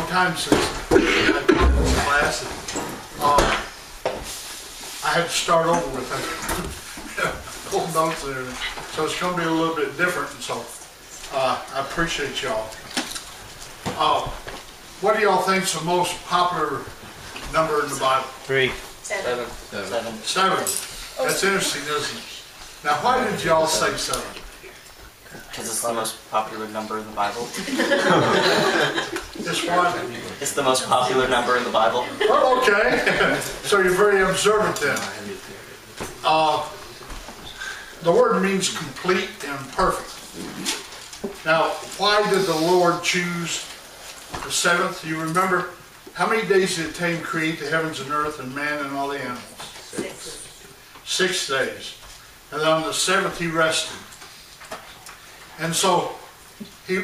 time since I taught this class, and I had to start over with old notes and everything. So it's going to be a little bit different, and so I appreciate y'all. What do y'all think is the most popular number in the Bible? 3. 7. 7. That's interesting, isn't it? Now, why did y'all say 7? Because it's the most popular number in the Bible. This one? It's the most popular number in the Bible. Well, okay. So you're very observant then. The word means complete and perfect. Now, why did the Lord choose the 7th? You remember, how many days did it take to create the heavens and earth and man and all the animals? 6. 6 days. And then on the 7th he rested. And so he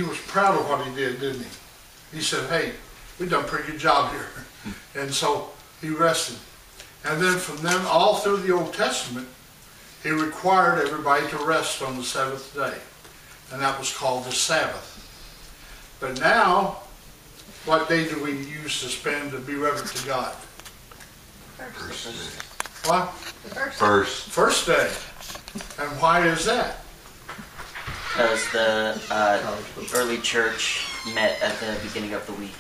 was proud of what he did, didn't he? He said, hey, we've done a pretty good job here. And so he rested. And then from then all through the Old Testament, he required everybody to rest on the 7th day. And that was called the Sabbath. But now, what day do we use to spend to be reverent to God? What? First day. And why is that? Because the early church met at the beginning of the week.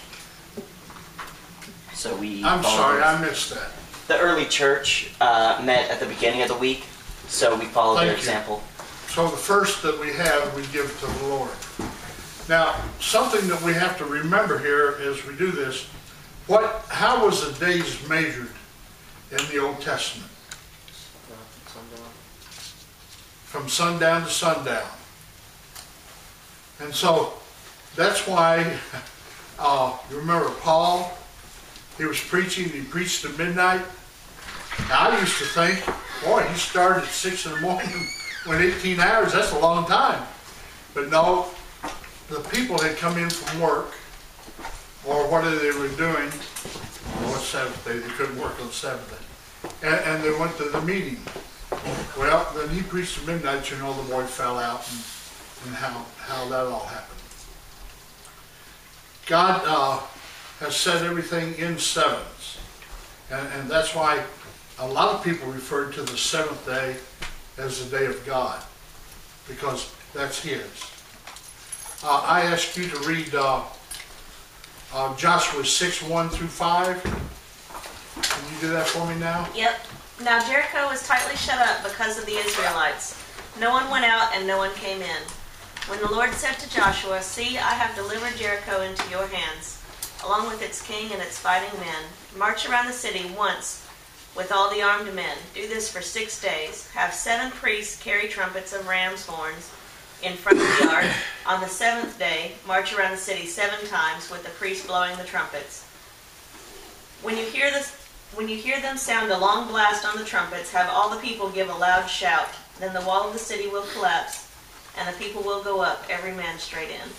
So I'm sorry, I missed that. The early church met at the beginning of the week, so we followed their example. So the first that we have, we give to the Lord. Now, something that we have to remember here as we do this, how was the days measured in the Old Testament? From sundown to sundown. And so that's why you remember Paul, he was preaching, he preached at midnight. Now, I used to think, boy, he started at 6 in the morning, went 18 hours, that's a long time. But no, the people had come in from work, or whatever they were doing, what Sabbath day, they couldn't work on Sabbath day, and they went to the meeting. Well, then he preached at midnight, you know, the boy fell out, and how that all happened. God has set everything in sevens, and that's why a lot of people refer to the 7th day as the day of God, because that's His. I ask you to read Joshua 6:1-5. Can you do that for me now? Yep. Now Jericho was tightly shut up because of the Israelites. No one went out and no one came in. When the Lord said to Joshua, see, I have delivered Jericho into your hands, along with its king and its fighting men. March around the city once with all the armed men. Do this for 6 days. Have 7 priests carry trumpets of ram's horns in front of the ark. On the 7th day, march around the city 7 times with the priests blowing the trumpets. When you hear them sound a long blast on the trumpets, have all the people give a loud shout. Then the wall of the city will collapse, and the people will go up, every man straight in.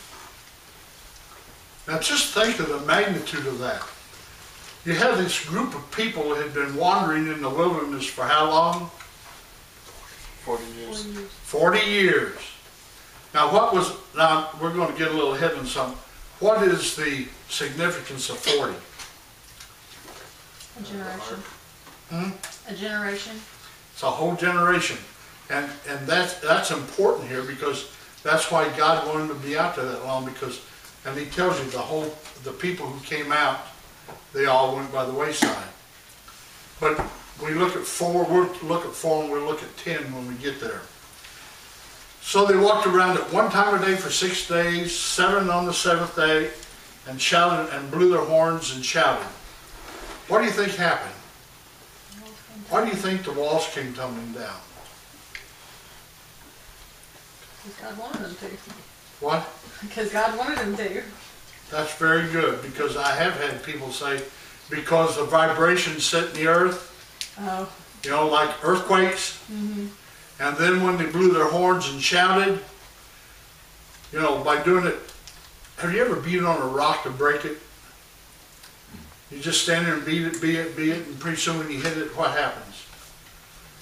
Now just think of the magnitude of that. You have this group of people that had been wandering in the wilderness for how long? 40 years. 40 years. Now we're going to get a little ahead on something. What is the significance of 40? A generation. A generation. It's a whole generation. And that's important here, because that's why God wanted them to be out there that long, and he tells you the people who came out, they all went by the wayside. But we look at 4, we'll look at 4 and we'll look at 10 when we get there. So they walked around at one time a day for 6 days, 7 on the 7th day, and shouted and blew their horns and shouted. What do you think happened? Why do you think the walls came tumbling down? Because God wanted them to. What? Because God wanted them to. That's very good, because I have had people say, because the vibrations set in the earth, you know, like earthquakes, and then when they blew their horns and shouted, you know, by doing it, have you ever beat on a rock to break it? You just stand there and beat it, and pretty soon when you hit it, what happens?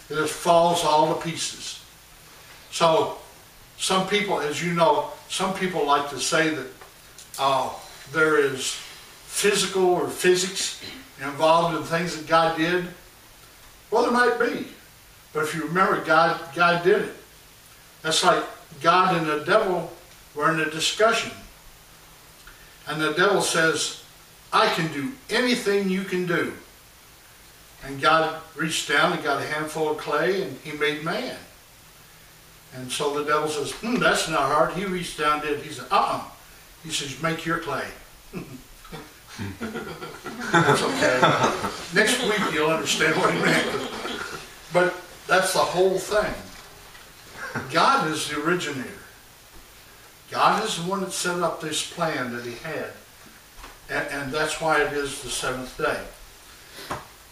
It just falls all to pieces. So, some people, as you know, some people like to say that there is physical or physics involved in things that God did? Well, there might be. But if you remember, God did it. That's like God and the devil were in a discussion. And the devil says, I can do anything you can do. And God reached down and got a handful of clay and he made man. And so the devil says, that's not hard. He reached down and did it. He said, He says, make your clay. That's okay. Next week you'll understand what he meant. But that's the whole thing. God is the originator. God is the one that set up this plan that he had. And that's why it is the seventh day.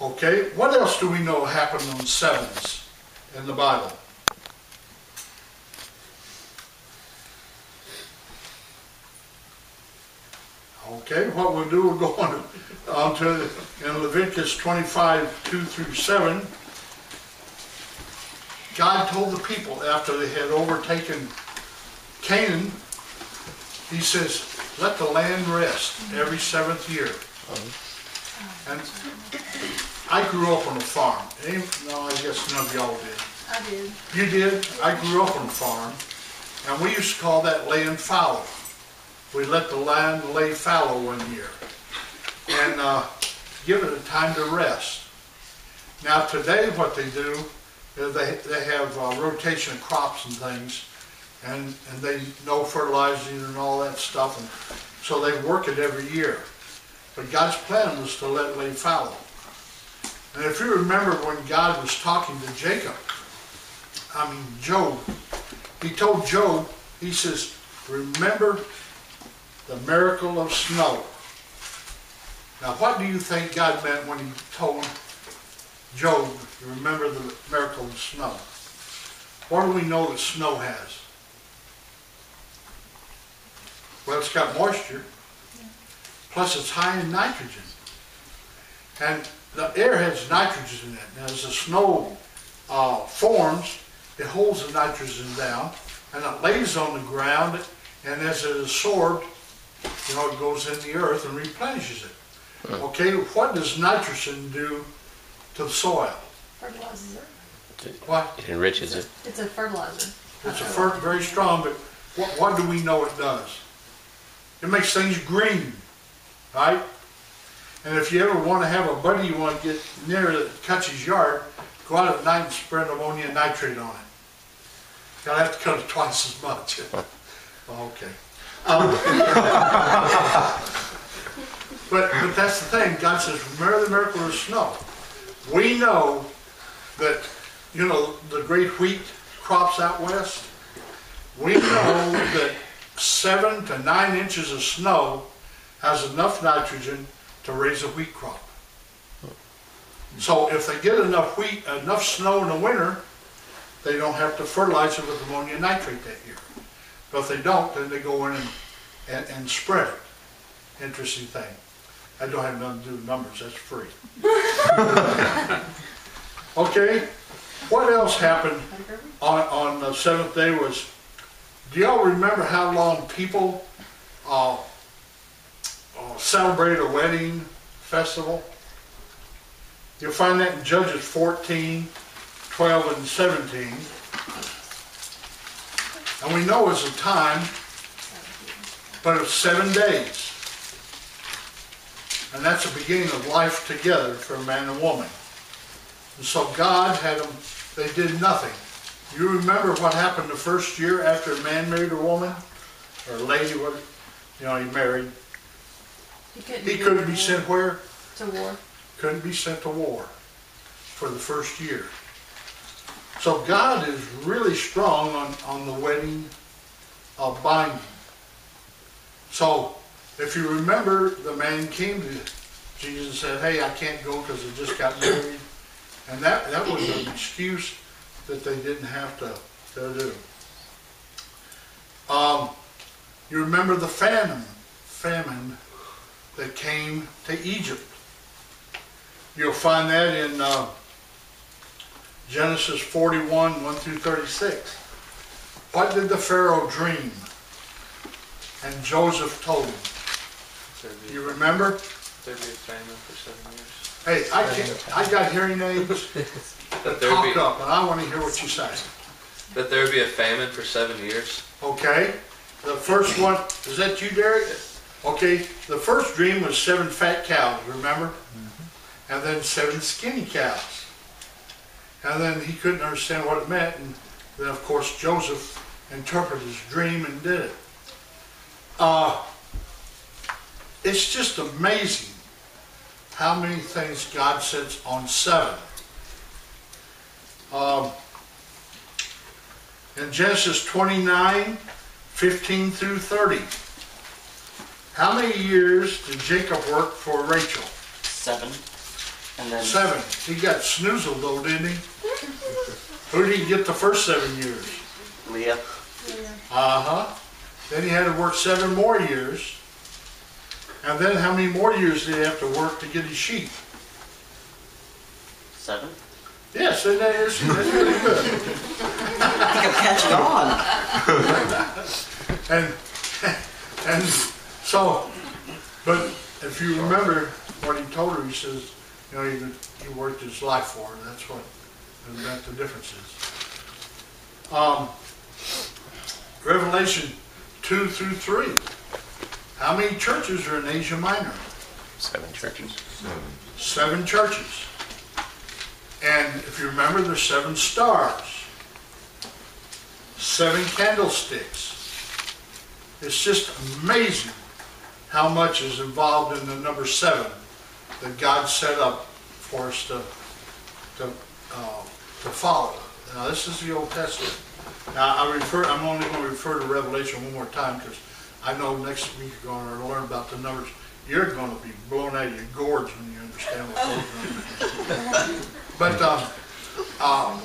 Okay, what else do we know happened on sevens in the Bible? Okay, what we'll do, we'll go on to in Leviticus 25, 2 through 7. God told the people after they had overtaken Canaan, he says, let the land rest every seventh year. And I grew up on a farm. No, I guess none of y'all did. I did. You did? I grew up on a farm. And we used to call that laying fallow. We let the land lay fallow 1 year. And give it a time to rest. Now today what they do is they have rotation of crops and things. And they no fertilizing and all that stuff. And so they work it every year. But God's plan was to let it lay fallow. And if you remember when God was talking to Job, he told Job, he says, remember the miracle of snow. Now what do you think God meant when he told Job to remember the miracle of snow? What do we know that snow has? Well, it's got moisture. Plus it's high in nitrogen. And the air has nitrogen in it. And as the snow forms, it holds the nitrogen down and it lays on the ground, and as it is absorbed, it goes in the earth and replenishes it. Okay, what does nitrogen do to the soil? Fertilizes it. What? It enriches it. It's a fertilizer. It's very strong, but what do we know it does? It makes things green. Right? And if you ever want to have a buddy you want to get near that cuts his yard, go out at night and spread ammonium nitrate on it. You'll have to cut it twice as much. Okay. But that's the thing. God says, remember the miracle of snow. We know that, the great wheat crops out west. We know that 7 to 9 inches of snow has enough nitrogen to raise a wheat crop. So if they get enough snow in the winter, they don't have to fertilize it with ammonium nitrate that year. But if they don't, then they go in and spread it. Interesting thing. That don't have nothing to do with numbers, that's free. Okay, what else happened on the seventh day was, do y'all remember how long people celebrate a wedding festival? You'll find that in Judges 14, 12, and 17. And we know it's a time, but it's 7 days. And that's the beginning of life together for a man and woman. And so God had them, they did nothing. You remember what happened the first year after a man married a woman? Or a lady, he married. He couldn't be sent where? To war. Couldn't be sent to war for the first year. So God is really strong on the wedding binding. So if you remember, the man came to Jesus and said, hey, I can't go because I just got married. And that was an excuse that they didn't have to do. You remember the famine that came to Egypt. You'll find that in Genesis 41, 1 through 36. What did the Pharaoh dream? And Joseph told him. You remember? There'd be a famine for 7 years. Hey, I got hearing aids. That there'd Talk be, up, and I want to hear what you say. that there'd be a famine for 7 years. Okay? The first one, is that you, Derek? Okay, the first dream was 7 fat cows, remember? And then 7 skinny cows. And then he couldn't understand what it meant, and then of course Joseph interpreted his dream and did it. It's just amazing how many things God sets on 7. In Genesis 29, 15 through 30. How many years did Jacob work for Rachel? 7. And then 7. He got snoozled though, didn't he? Who did he get the first 7 years? Leah. Uh-huh. Then he had to work 7 more years. And then how many more years did he have to work to get his sheep? 7. Yes, and that's really good. I think I'm catching on. And so, but if you remember what he told her, he says, you know, he worked his life for her. That's what the difference is. Revelation 2 through 3. How many churches are in Asia Minor? 7 churches. 7 churches. And if you remember, there's 7 stars. 7 candlesticks. It's just amazing how much is involved in the number 7 that God set up for us to follow. Now this is the Old Testament. Now I'm only going to refer to Revelation one more time because I know next week you're going to learn about the numbers. You're going to be blown out of your gourds when you understand what those numbers are.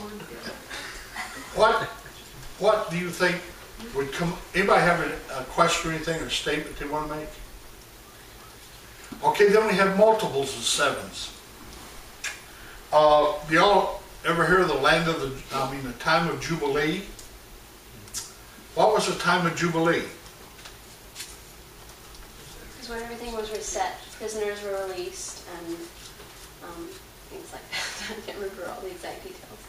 But what do you think would come? Anybody have a question or anything, or a statement they want to make? Okay, then we have multiples of 7s. Do y'all ever hear of the the time of Jubilee? What was the time of Jubilee? Because when everything was reset, prisoners were released, and things like that. I can't remember all the exact details.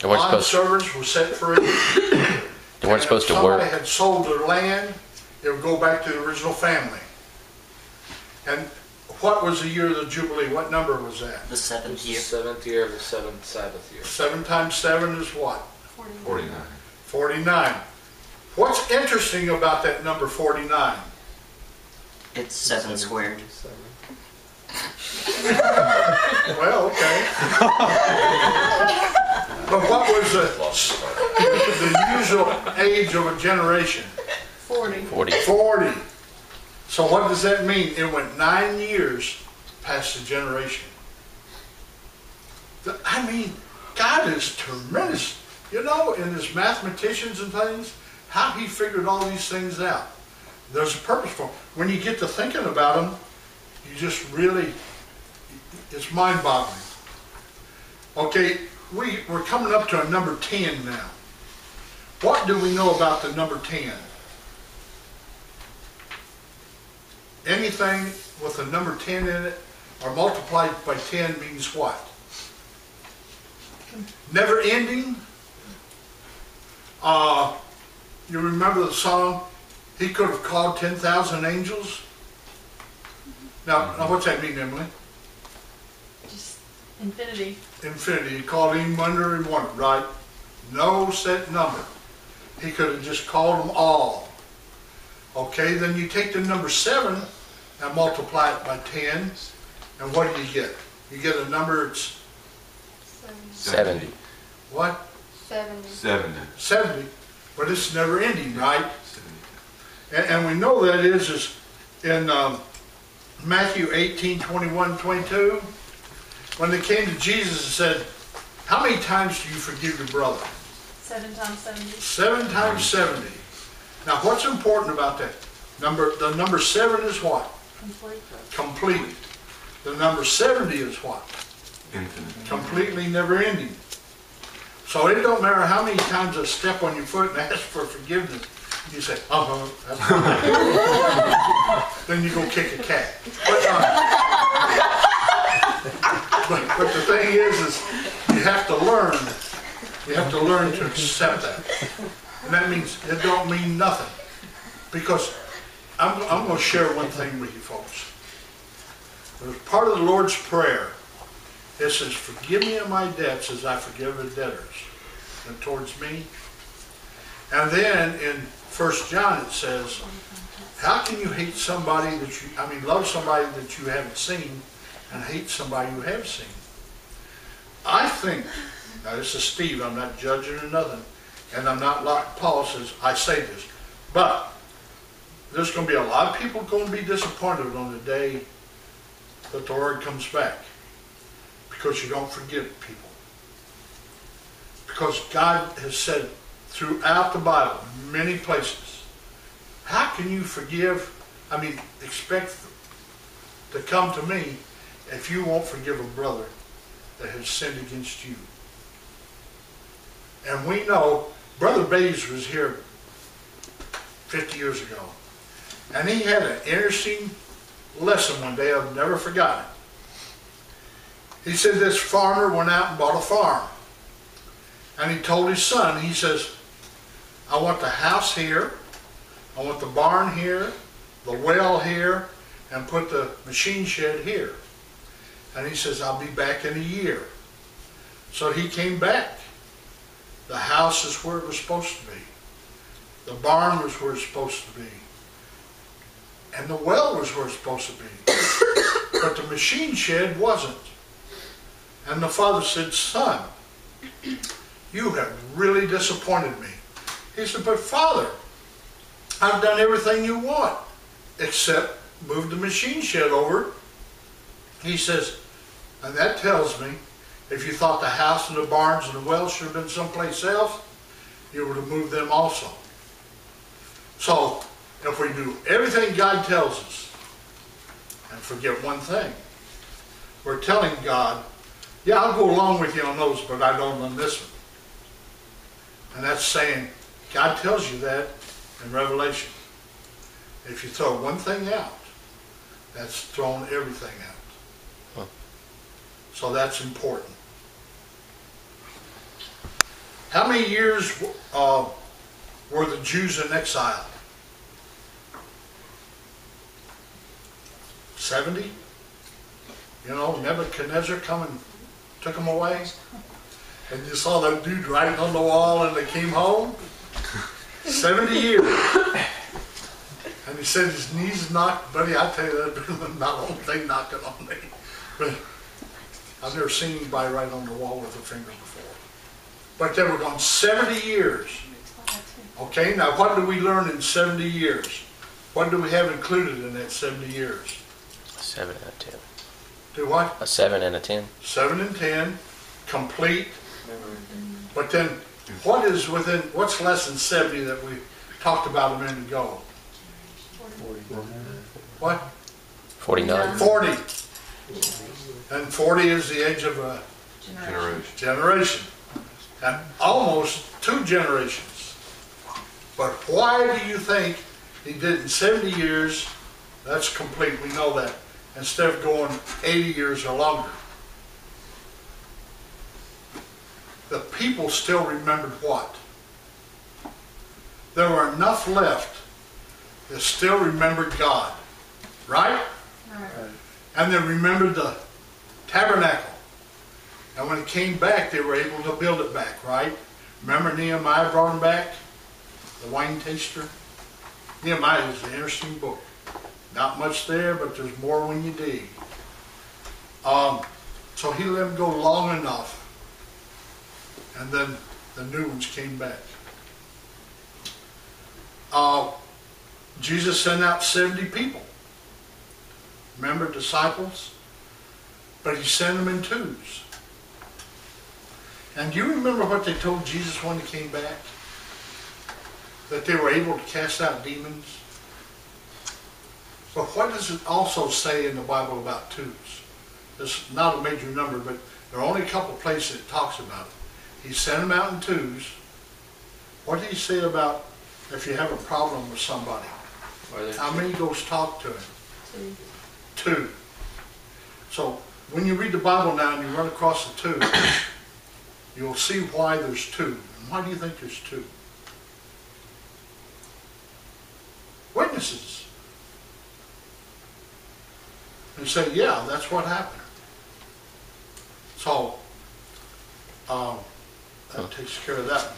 Bond servants were set free. They weren't supposed to work. If somebody had sold their land, it would go back to the original family. And what was the year of the Jubilee? What number was that? The 7th year. 7th year of the 7th Sabbath year. 7 times 7 is what? 49. 49. What's interesting about that number 49? It's 7 squared. Well, okay. But what was the usual age of a generation? 40. 40. So what does that mean? It went 9 years past the generation. I mean, God is tremendous. You know, in his mathematicians and things, how he figured all these things out. There's a purpose for them. When you get to thinking about them, you just really, it's mind-boggling. Okay, we're coming up to a number 10 now. What do we know about the number 10? Anything with a number 10 in it or multiplied by 10 means what? Never ending. You remember the song, he could have called 10,000 angels? Now what's that mean, Emily? Just infinity. Infinity. He called him under and one, right? No set number. He could have just called them all. Okay, then you take the number 7 and multiply it by 10, and what do you get? You get a number, it's 70. what? 70. 70. But it's never ending, right? And we know that is in Matthew 18, 21, 22, when they came to Jesus and said, how many times do you forgive your brother? 7 times 70. 7 times 70. Now what's important about that? The number 7 is what? Complete. Complete. The number 70 is what? Infinite. Completely never ending. So it don't matter how many times I step on your foot and ask for forgiveness. You say, that's fine. Then you go kick a cat. But the thing is you have to learn. You have to learn to accept that. And that means it don't mean nothing. Because I'm going to share one thing with you folks. As part of the Lord's Prayer, it says, forgive me of my debts as I forgive the debtors. And towards me. And then in 1 John it says, how can you hate somebody love somebody that you haven't seen and hate somebody you have seen? I think, now this is Steve, I'm not judging or nothing, and I'm not like Paul says, I say this, but there's going to be a lot of people going to be disappointed on the day that the Lord comes back because you don't forgive people. Because God has said throughout the Bible, many places, how can you expect to come to me if you won't forgive a brother that has sinned against you? And we know Brother Bays was here 50 years ago. And he had an interesting lesson one day I've never forgotten. He said this farmer went out and bought a farm. And he told his son, he says, I want the house here, I want the barn here, the well here, and put the machine shed here. And he says, I'll be back in a year. So he came back. The house is where it was supposed to be. The barn was where it's supposed to be. And the well was where it's supposed to be. But the machine shed wasn't. And the father said, son, you have really disappointed me. He said, but Father, I've done everything you want except move the machine shed over. He says, and that tells me if you thought the house and the barns and the well should have been someplace else, you would have moved them also. So if we do everything God tells us and forget one thing, we're telling God, yeah, I'll go along with you on those, but I don't on this one. And that's saying, God tells you that in Revelation. If you throw one thing out, that's thrown everything out. Huh. So that's important. How many years were the Jews in exile? 70? You know, Nebuchadnezzar come and took them away. And you saw that dude writing on the wall and they came home. 70 years. And he said his knees knocked. Buddy, I tell you, that better than not a whole thing knocking on me. But I've never seen anybody write on the wall with a finger before. But they were gone 70 years. Okay, now what do we learn in 70 years? What do we have included in that 70 years? 7 and a 10. Do what? A 7 and a 10. 7 and 10, complete. But then, what's less than 70 that we talked about a minute ago? What? 49. 40. And 40 is the age of a generation. And almost 2 generations. But why do you think he did in 70 years? That's complete, we know that. Instead of going 80 years or longer. The people still remembered what? There were enough left that still remembered God. Right? Right. And they remembered the tabernacle. And when it came back, they were able to build it back, right? Remember Nehemiah brought him back? The wine taster? Nehemiah is an interesting book. Not much there, but there's more when you dig. So he let them go long enough. And then the new ones came back. Jesus sent out 70 people. Remember disciples? But he sent them in twos. And do you remember what they told Jesus when he came back? That they were able to cast out demons? But what does it also say in the Bible about twos? It's not a major number, but there are only a couple places it talks about it. He sent them out in twos. What did he say about if you have a problem with somebody, Are there how many goes talk to him? 2. 2. So when you read the Bible now and you run across the 2, you'll see why there's 2. And why do you think there's 2? Witnesses. And say, yeah, that's what happened. So, that takes care of that one.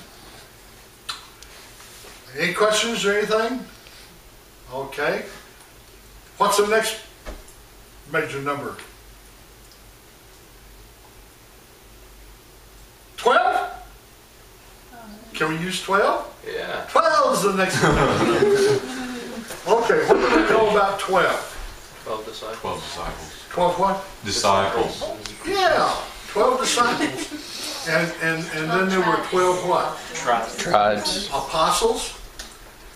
Any questions or anything? Okay. What's the next major number? 12? Can we use 12? Yeah. 12 is the next number. Okay, what do we know about 12? 12 disciples. 12 disciples. 12 what? Disciples. Yeah, 12 disciples. And then there were 12 what? Tribes. Apostles.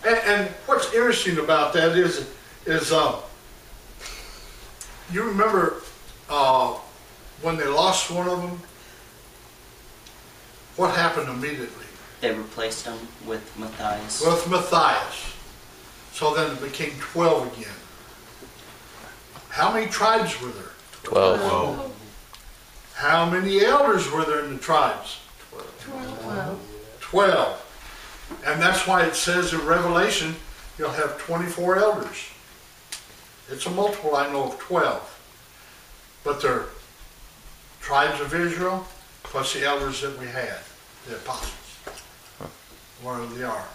And what's interesting about that is you remember when they lost one of them, what happened immediately? They replaced him with Matthias. With Matthias. So then it became 12 again. How many tribes were there? 12. 12. How many elders were there in the tribes? 12. 12. And that's why it says in Revelation, you'll have 24 elders. It's a multiple, I know, of 12. But they're tribes of Israel plus the elders that we had, the apostles. Where they are.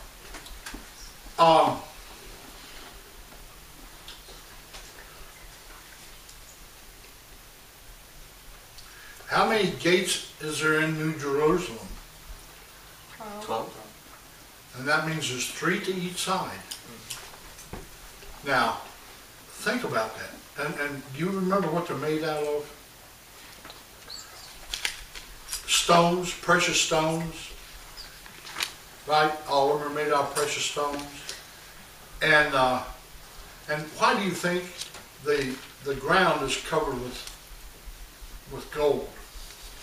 How many gates is there in New Jerusalem? 12. And that means there's 3 to each side. Now, think about that. And do you remember what they're made out of? Stones, precious stones. Right? All of them are made out of precious stones. And why do you think the ground is covered with gold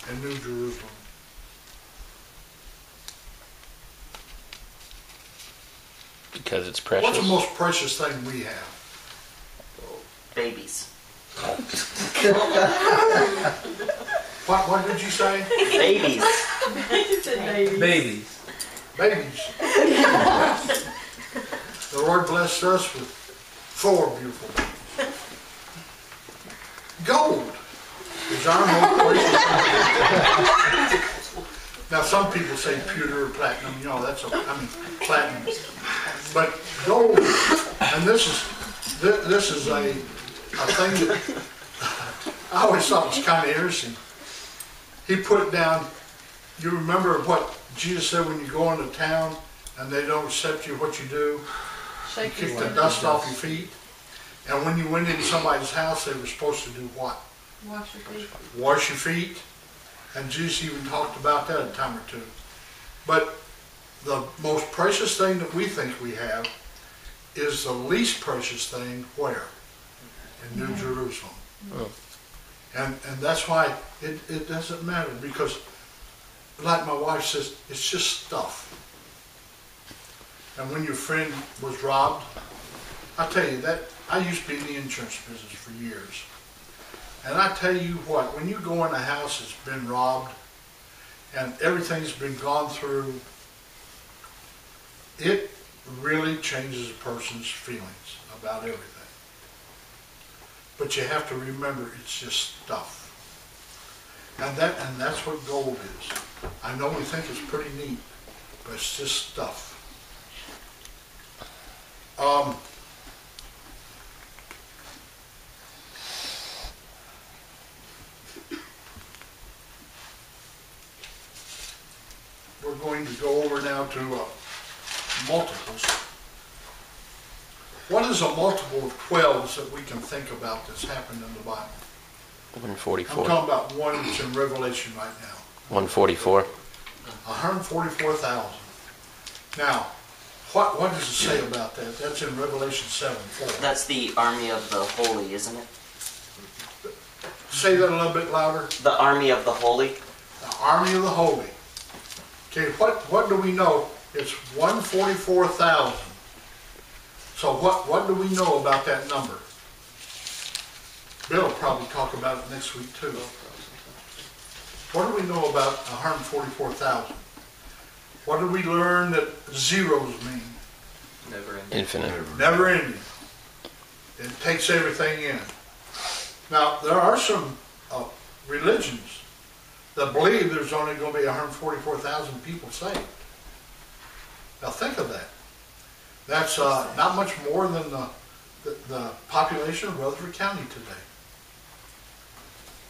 in New Jerusalem? Because it's precious. What's the most precious thing we have? Babies. What did you say? Babies. He said baby. Babies. Babies. The Lord blessed us with 4 beautiful babies. Gold is our most precious. Now some people say pewter or platinum, that's platinum. But gold, and this is a thing that I always thought was kind of interesting. He put down, you remember what Jesus said when you go into town and they don't accept you, what you do? You kick the dust off your feet. And when you went into somebody's house, they were supposed to do what? Wash your feet. Wash your feet. And Jesus even talked about that a time or two. But the most precious thing that we think we have is the least precious thing where? In New Jerusalem. Oh. And that's why it doesn't matter, because like my wife says, it's just stuff. And when your friend was robbed, I tell you that, I used to be in the insurance business for years. And I tell you what, when you go in a house that's been robbed and everything's been gone through, it really changes a person's feelings about everything. But you have to remember, it's just stuff. And that's what gold is. I know we think it's pretty neat, but it's just stuff. We're going to go over now to multiples. What is a multiple of 12s that we can think about that's happened in the Bible? 144. I'm talking about one that's in Revelation right now. 144. 144,000. Now, what does it say about that? That's in Revelation 7:4. That's the army of the holy, isn't it? Say that a little bit louder. The army of the holy. The army of the holy. Okay, what do we know It's 144,000. So what do we know about that number? Bill will probably talk about it next week too. What do we know about 144,000? What did we learn that zeros mean? Never ending. Infinite. Never ending. It takes everything in. Now, there are some religions that believe there's only going to be 144,000 people saved. Now think of that. That's not much more than the population of Rutherford County today.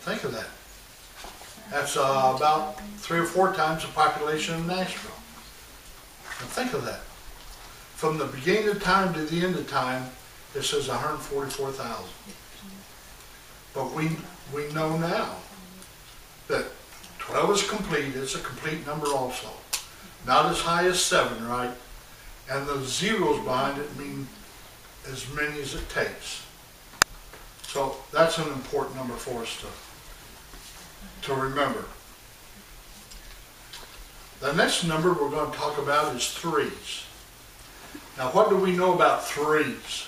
Think of that. That's about 3 or 4 times the population of Nashville. Now think of that. From the beginning of time to the end of time, it says 144,000. But we know now that 12 is complete. It's a complete number also. Not as high as 7, right? And the zeros behind it mean as many as it takes. So that's an important number for us to remember. The next number we're going to talk about is 3s. Now what do we know about 3s?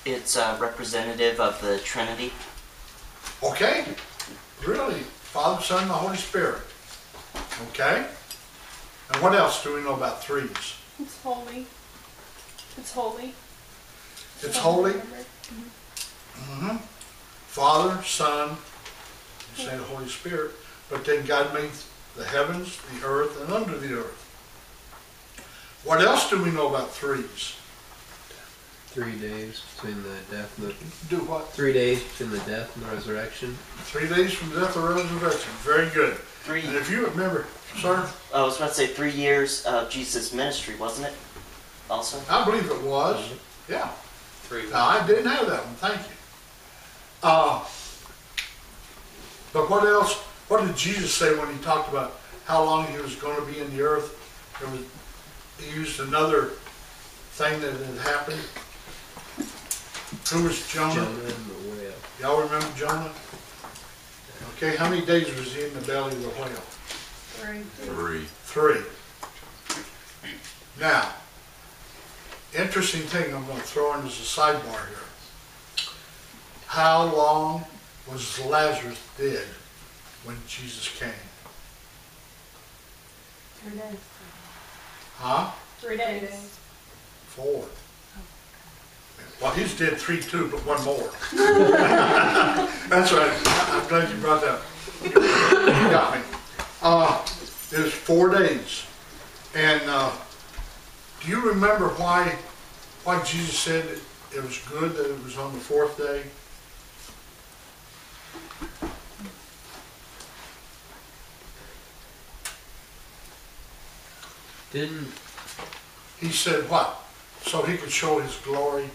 It's representative of the Trinity. Okay? Really? Father, Son, and the Holy Spirit. Okay? And what else do we know about 3s? It's holy. It's holy. It's holy. Remember? Mm-hmm. Father, Son, you say the Holy Spirit, but then God made the heavens, the earth, and under the earth. What else do we know about 3s? 3 days between the death and the... Do what? 3 days between the death and the resurrection. 3 days from death or resurrection. Very good. 3. And if you remember, sir, I was about to say 3 years of Jesus' ministry, wasn't it? Also. I believe it was. Yeah. 3 Now, I didn't have that one. Thank you. But what else? What did Jesus say when he talked about how long he was going to be in the earth? He used another thing that had happened. Who was Jonah? Jonah and the whale. Y'all remember Jonah? Okay, how many days was he in the belly of the whale? 3. 3. Now, interesting thing I'm going to throw in as a sidebar here. How long was Lazarus dead when Jesus came? 3 days. Huh? 3 days. 4. Well, he's dead 3 too, but 1 more. That's right. I'm glad you brought that up. You got me. It was 4 days. And do you remember why Jesus said it was good that it was on the 4th day? Didn't... He said what? So he could show his glory.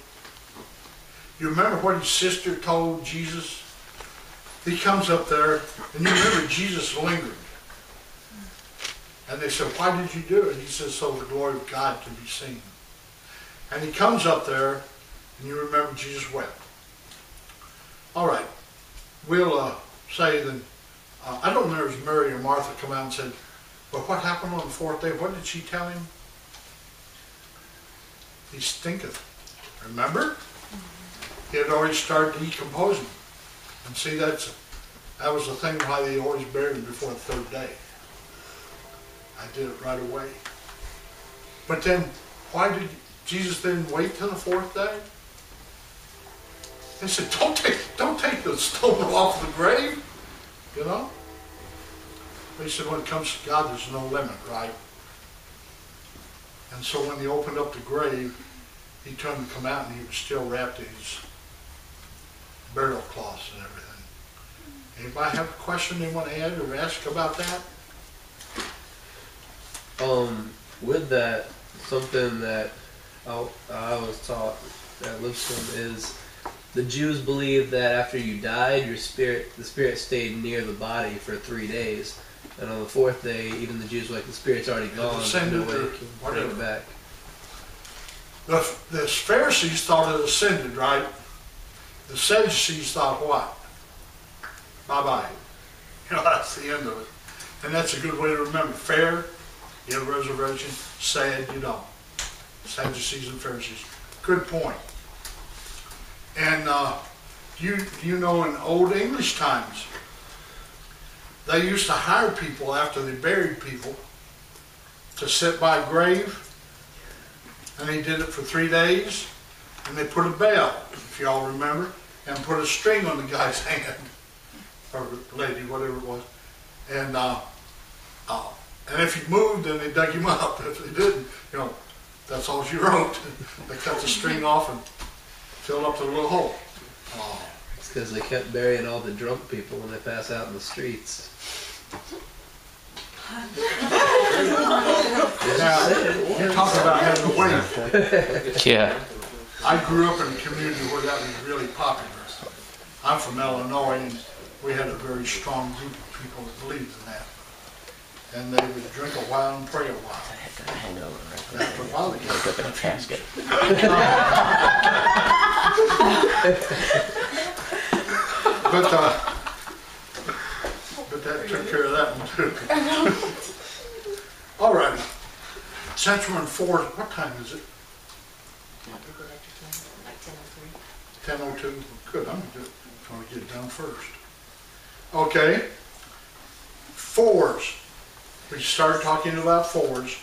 You remember what his sister told Jesus? He comes up there, and you remember Jesus lingered. And they said, why did you do it? He says, so the glory of God can be seen. And he comes up there, and you remember Jesus wept. All right. We'll say then, I don't remember if Mary or Martha come out and said, but what happened on the 4th day? What did she tell him? He stinketh. Remember? He had already started decomposing. And see, that was the thing why they always buried him before the 3rd day. I did it right away. But then, why did Jesus then wait till the 4th day? They said, don't take the stone off the grave, you know? They said, when it comes to God, there's no limit, right? And so when they opened up the grave, he turned to come out and he was still wrapped in his burial cloths and everything. Anybody have a question they want to add or ask about that? With that, something that I was taught at Lipscomb is the Jews believed that after you died, the spirit stayed near the body for 3 days. And on the 4th day, even the Jews were like, the spirit's already gone. Ascended no way or you can bring it whatever. back. The Pharisees thought it ascended, right? The Sadducees thought what? Bye-bye. You know, that's the end of it. And that's a good way to remember. Fair You have a reservation? Sad you don't. Sadducees and Pharisees. Good point. And you know, in Old English times, they used to hire people after they buried people to sit by a grave, and they did it for 3 days, and they put a bell, if y'all remember, and put a string on the guy's hand, or lady, whatever it was, and if he moved, then they dug him up. If they didn't, you know, that's all she wrote. They cut the string off and filled up the little hole. It's because they kept burying all the drunk people when they pass out in the streets. Now, you talk about having a wait. Yeah. I grew up in a community where that was really popular. I'm from Illinois, and we had a very strong group of people that believed in that. And they would drink a while and pray a while. Hangover, right? After a while, they got Wake up in a casket. But that took care of that one too. All right. Since we're in 4, what time is it? 10:02. Good. I'm going to get it done first. Okay. 4s. We started talking about 4s.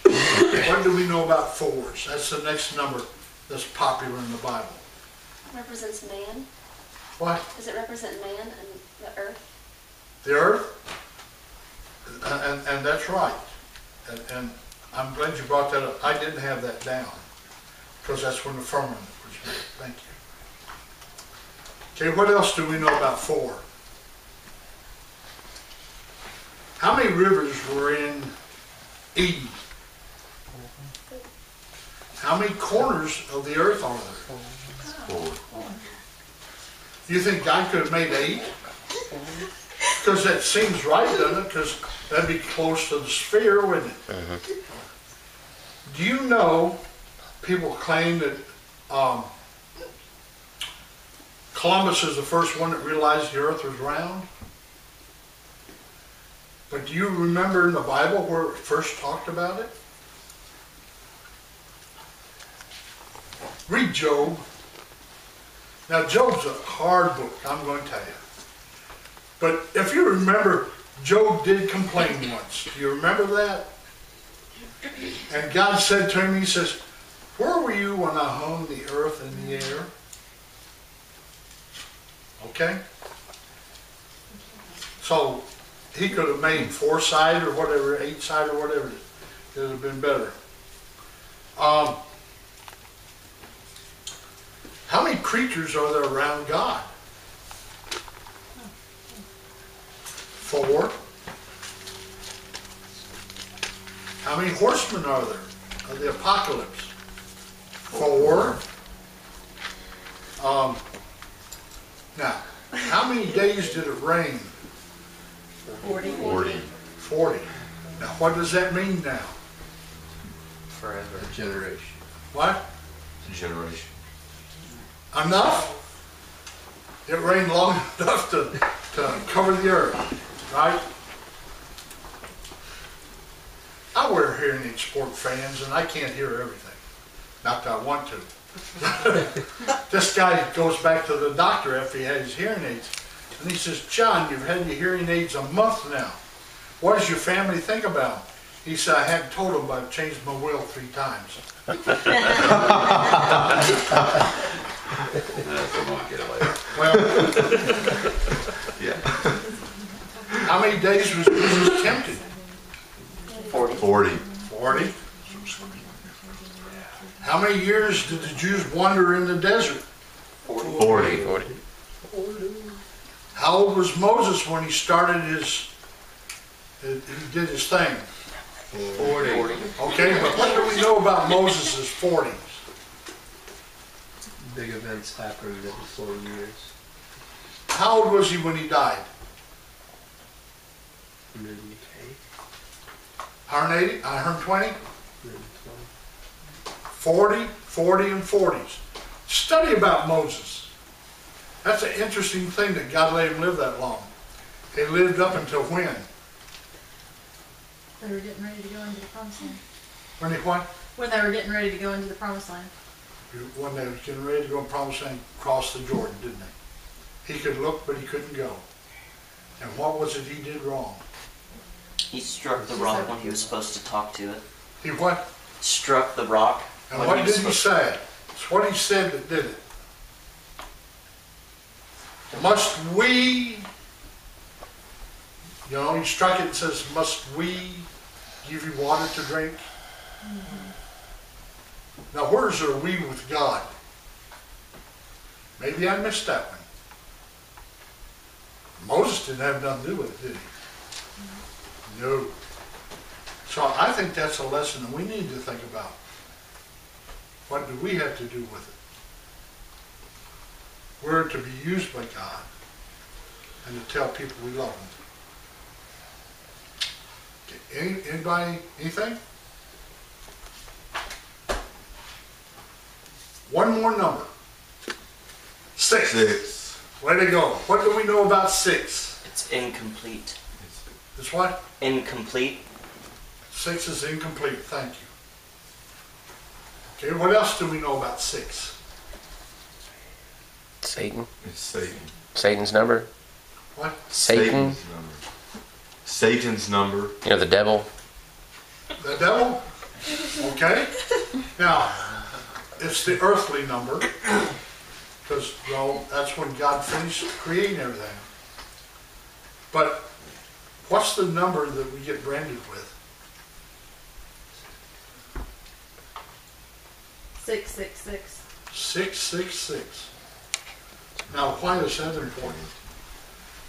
What do we know about 4s? That's the next number that's popular in the Bible. Represents man. What? Does it represent man and the earth? The earth? And that's right. And I'm glad you brought that up. I didn't have that down, because that's when the firmament was made. Thank you. Okay, what else do we know about 4? How many rivers were in Eden? How many corners of the earth are there? 4. You think God could have made 8? Because that seems right, doesn't it? Because that'd be close to the sphere, wouldn't it? Mm-hmm. Do you know, people claim that Columbus is the first one that realized the earth was round? But do you remember in the Bible where it first talked about it? Read Job. Now, Job's a hard book, I'm going to tell you. But if you remember, Job did complain once. Do you remember that? And God said to him, he says, where were you when I hung the earth in the air? Okay? So, he could have made 4-side or whatever, 8-side or whatever. It would have been better. How many creatures are there around God? 4. How many horsemen are there of the apocalypse? 4. Now, how many days did it rain? 40. 40. Now, what does that mean now? Forever. A generation. What? Generation. Enough? It rained long enough to cover the earth, right? I wear hearing aid, sport fans, and I can't hear everything. Not that I want to. This guy goes back to the doctor after he had his hearing aids, and he says, John, you've had your hearing aids a month now. What does your family think about them? He said, I hadn't told them, but I've changed my will 3 times. That's a monkey later. Well, Yeah. how many days was Jesus tempted? 40. 40. 40. How many years did the Jews wander in the desert? 40. 40. How old was Moses when he started he did his thing? 40. Okay, but what do we know about Moses' 40s? Big events happened every 4 years. How old was he when he died? 108, 180? 120? 120. 40, 40, and 40s. Study about Moses. That's an interesting thing that God let him live that long. He lived up until when? They were getting ready to go into the promised land. When they what? When they were getting ready to go into the promised land. When they was getting ready to go and promised land, cross the Jordan, didn't they? He could look, but he couldn't go. And what was it he did wrong? He struck the rock when he was supposed to talk to it. He what? Struck the rock. And when what was did he supposed say? It's what he said that did it. Must we, you know, he struck it and says, must we give you water to drink? Now where's our we with God? Maybe I missed that one. Moses didn't have nothing to do with it, did he? No. So I think that's a lesson that we need to think about. What do we have to do with it? We're to be used by God and to tell people we love them. Okay. Anybody, anything? One more number. 6. 6. Way to go. What do we know about 6? It's incomplete. It's what? Incomplete. 6 is incomplete. Thank you. Okay, what else do we know about 6? Satan. It's Satan. Satan's number. What? Satan. Satan's number. Satan's number. You know, the devil. The devil? Okay. Now, it's the earthly number, because, well, that's when God finished creating everything. But what's the number that we get branded with? 666. 666. Now, why is that important?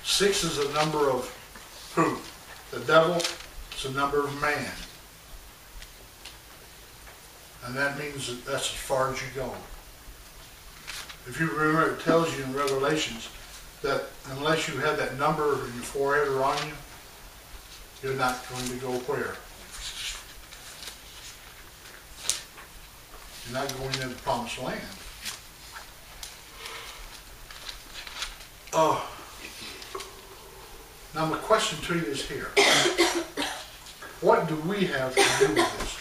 6 is a number of who? The devil. It's a number of man. And that means that that's as far as you go. If you remember, it tells you in Revelations that unless you have that number in your forehead or on you, you're not going to go where? You're not going into the promised land. Now my question to you is here. What do we have to do with this?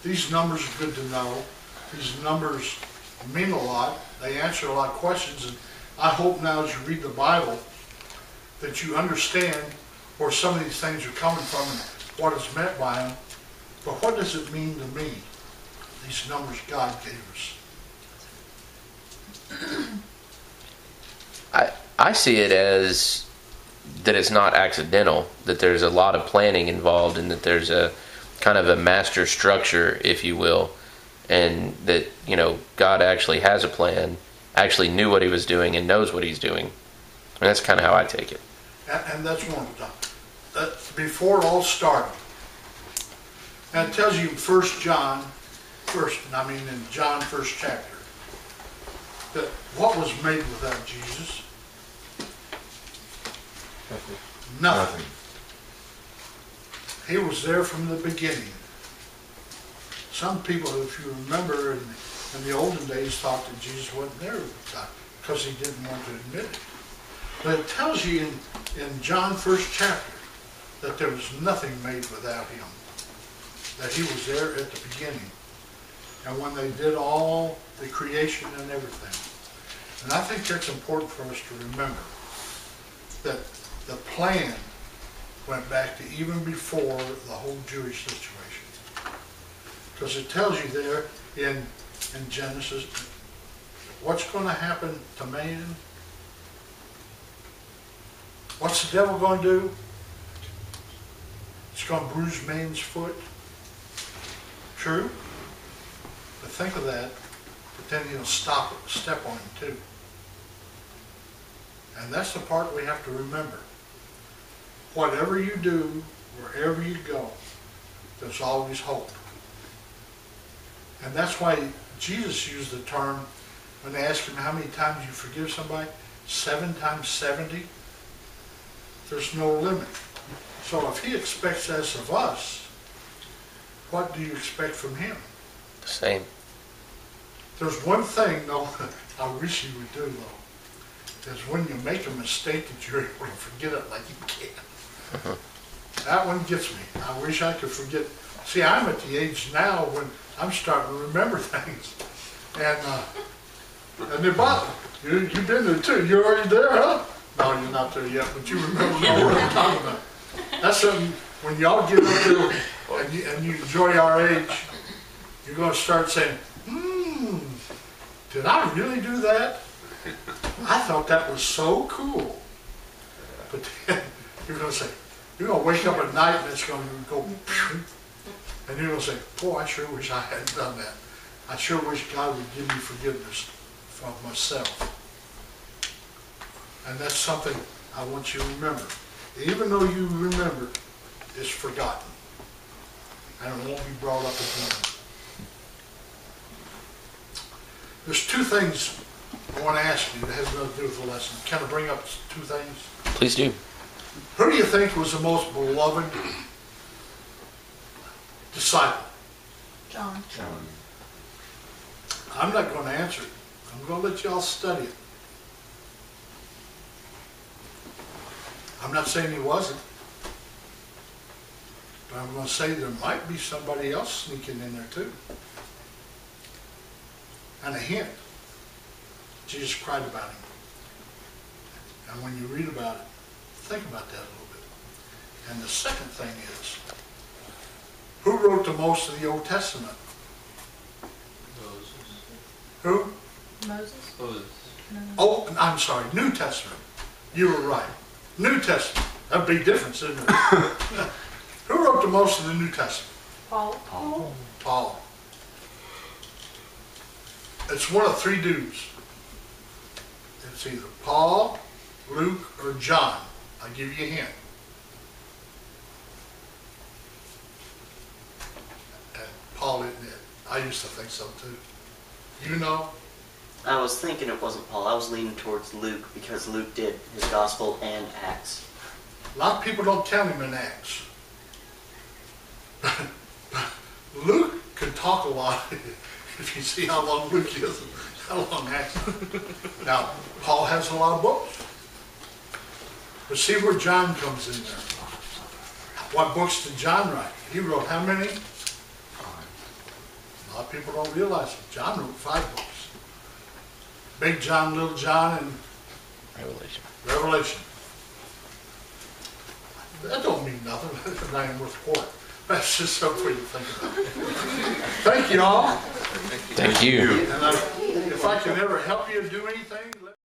These numbers are good to know. These numbers mean a lot. They answer a lot of questions, and I hope now as you read the Bible that you understand where some of these things are coming from and what is meant by them. But what does it mean to me, these numbers God gave us? I see it as that it's not accidental, that there's a lot of planning involved, and that there's a kind of a master structure, if you will, and that, you know, God actually has a plan, actually knew what he was doing and knows what he's doing. And that's kind of how I take it. And that's one of them. Before it all started. And it tells you in in John 1st chapter, that what was made without Jesus? Nothing. He was there from the beginning. Some people, if you remember, in the olden days thought that Jesus wasn't there because he didn't want to admit it. But it tells you in John 1st chapter that there was nothing made without him. That he was there at the beginning. And when they did all the creation and everything. And I think that's important for us to remember. That the plan went back to even before the whole Jewish situation. Because it tells you there in Genesis, what's going to happen to man? What's the devil going to do? It's going to bruise man's foot. True? But think of that, but then he'll step on him too. And that's the part we have to remember. Whatever you do, wherever you go, there's always hope. And that's why Jesus used the term, when they ask him how many times you forgive somebody, 7 times 70. There's no limit. So if he expects this of us, what do you expect from him? The same. There's one thing, though, I wish you would do, though, is when you make a mistake that you're able to forget it like you can. That one gets me. I wish I could forget. See, I'm at the age now when I'm starting to remember things. And they bother. You've been there too. You're already there, huh? No, you're not there yet, but you remember what I'm talking about. That's something, when y'all get up there and you enjoy our age, you're going to start saying, did I really do that? I thought that was so cool. But then you're going to say, you're going to wake up at night and it's going to go, and you're going to say, boy, I sure wish I hadn't done that. I sure wish God would give me forgiveness for myself. And that's something I want you to remember. Even though you remember, it's forgotten. And it won't be brought up again. There's two things I want to ask you that has nothing to do with the lesson. Can I bring up two things? Please do. Who do you think was the most beloved disciple? John. I'm not going to answer it. I'm going to let y'all study it. I'm not saying he wasn't. But I'm going to say there might be somebody else sneaking in there too. And a hint. Jesus cried about him. And when you read about it, think about that a little bit. And the second thing is, who wrote the most of the Old Testament? Who? Moses. No. Oh, I'm sorry, New Testament. You were right. New Testament. That's a big difference, isn't it? Who wrote the most of the New Testament? Paul. Paul. It's one of three dudes. It's either Paul, Luke, or John. I'll give you a hint. And Paul isn't it. I used to think so too. You know? I was thinking it wasn't Paul. I was leaning towards Luke because Luke did his gospel and Acts. A lot of people don't count him in Acts. Luke could talk a lot if you see how long Luke is and how long Acts is. Now, Paul has a lot of books. But see where John comes in there. What books did John write? He wrote how many? A lot of people don't realize it. John wrote 5 books. Big John, Little John, and Revelation. That don't mean nothing. That's not even worth a quarter. That's just something for you to think about. Thank you all. Thank you. And if I can ever help you do anything,